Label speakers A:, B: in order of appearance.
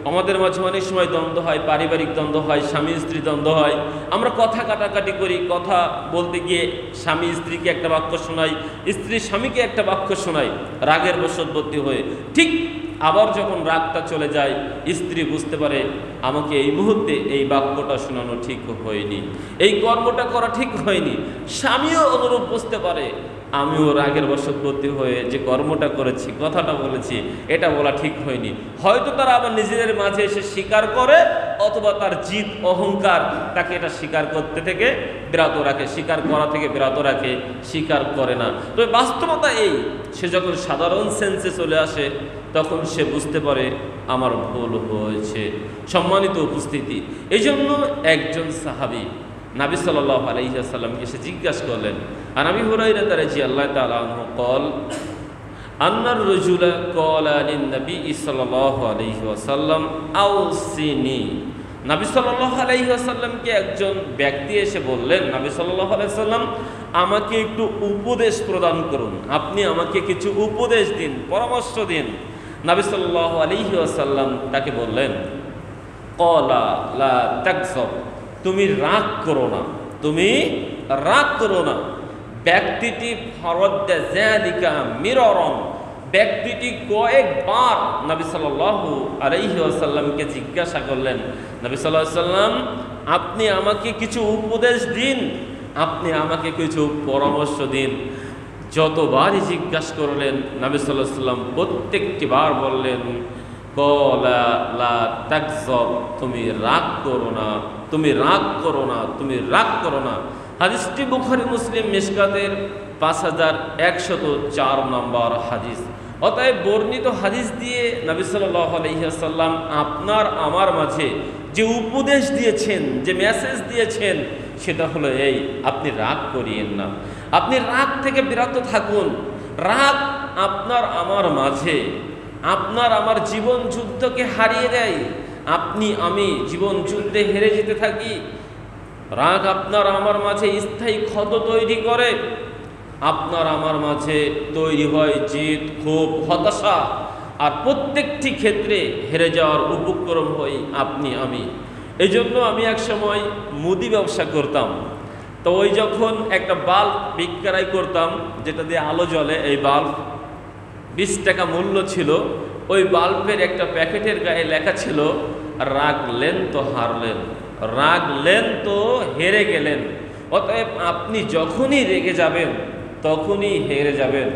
A: আমাদের মাঝে অনেক সময় দ্বন্দ্ব হয়, পারিবারিক দ্বন্দ্ব হয়, স্বামী স্ত্রী দ্বন্দ্ব হয়। আমরা কথা কাটাকাটি করি, কথা বলতে গিয়ে স্বামী স্ত্রীকে একটা বাক্য শোনাই, স্ত্রী স্বামীকে একটা বাক্য শোনাই, রাগের বশবর্তী হয়ে। ঠিক আবার যখন রাগটা চলে যায়, স্ত্রী বুঝতে পারে আমাকে এই মুহূর্তে এই বাক্যটা শোনানো ঠিক হয়নি, এই কর্মটা করা ঠিক হয়নি। স্বামীও অনুরূপ বুঝতে পারে আমিও রাগের বশবর্তী হয়ে যে কর্মটা করেছি, কথাটা বলেছি, এটা বলা ঠিক হয়নি। হয়তো তারা আবার নিজেদের মাঝে এসে স্বীকার করে, অথবা তার জিদ অহংকার তাকে এটা স্বীকার করতে থেকে বিরত রাখে, স্বীকার করা থেকে বিরত রাখে, স্বীকার করে না। তবে বাস্তবতা এই, সে যখন সাধারণ সেন্সে চলে আসে তখন সে বুঝতে পারে আমার ভুল হয়েছে। সম্মানিত উপস্থিতি, এই জন্য একজন সাহাবী নবী সাল্লাল্লাহু আলাইহি ওয়াসাল্লামকে এসে জিজ্ঞাসা করলেন, আর আবি হুরায়রা রাদিয়াল্লাহু তাআলা আনহু قال আন্নার রাজুলা ক্বালা লিন নবী সাল্লাল্লাহু আলাইহি ওয়াসাল্লাম আউসিনি। নবী সাল্লাল্লাহু আলাইহি ওয়াসাল্লামকে একজন ব্যক্তি এসে বললেন, নবী সাল্লাল্লাহু আলাইহি ওয়াসাল্লাম আমাকে একটু উপদেশ প্রদান করুন, আপনি আমাকে কিছু উপদেশ দিন, পরামর্শ দিন। নবী সাল্লাল্লাহু আলাইহি ওয়াসাল্লাম তাকে বললেন, ক্বালা লা তাকযাব, তুমি রাগ করো না, তুমি রাগ করো না। ব্যক্তিটি ফরদ্দা যালিকা মিরারন, ব্যক্তিটি কয়েকবার নবী সাল্লাল্লাহু আলাইহি ওয়াসাল্লামকে জিজ্ঞাসা করলেন, নবী সাল্লাল্লাহু আলাইহি ওয়াসাল্লাম আপনি আমাকে কিছু উপদেশ দিন, আপনি আমাকে কিছু পরামর্শ দিন। যতবারই জিজ্ঞাসা করলেন নবী সাল্লাল্লাহু আলাইহি ওয়াসাল্লাম প্রত্যেকটি বার বললেন, ক্বালা লা তাকযাব, তুমি রাগ করো না, তুমি রাগ করো না, তুমি রাগ করো না। হাদিসটি বুখারী মুসলিম মিশকাতের 5104 নম্বর হাদিস। অতএব বর্ণিত হাদিস দিয়ে নবী সাল্লাল্লাহু আলাইহি ওয়াসাল্লাম আপনার আমার মাঝে যে উপদেশ দিয়েছেন, যে মেসেজ দিয়েছেন, সেটা হলো এই, আপনি রাগ করিয়েন না, আপনি রাগ থেকে বিরত থাকুন। রাগ আপনার আমার মাঝে আপনার আমার জীবন যুদ্ধকে হারিয়ে দেয়, আপনি আমি জীবন যুদ্ধে হেরে যেতে থাকি। রাগ আপনার আমার মাঝে স্থায়ী ক্ষত তৈরি করে, আপনার আমার মাঝে তৈরি হয় জিদ, ক্ষোভ, হতাশা, আর প্রত্যেকটি ক্ষেত্রে হেরে যাওয়ার উপক্রম হই আপনি আমি। এই জন্য আমি এক সময় মুদি ব্যবসা করতাম। তো ওই যখন একটা বাল্ব বিক্রয় করতাম যেটা দিয়ে আলো জ্বলে, এই বাল্ব 20 টাকা মূল্য ছিল। ওই বাল্বের একটা প্যাকেটের গায়ে লেখা ছিল, রাগলেন তো হারলেন, রাগলেন তো হেরে গেলেন। অতএব আপনি যখনই রেগে যাবেন তখনই হেরে যাবেন।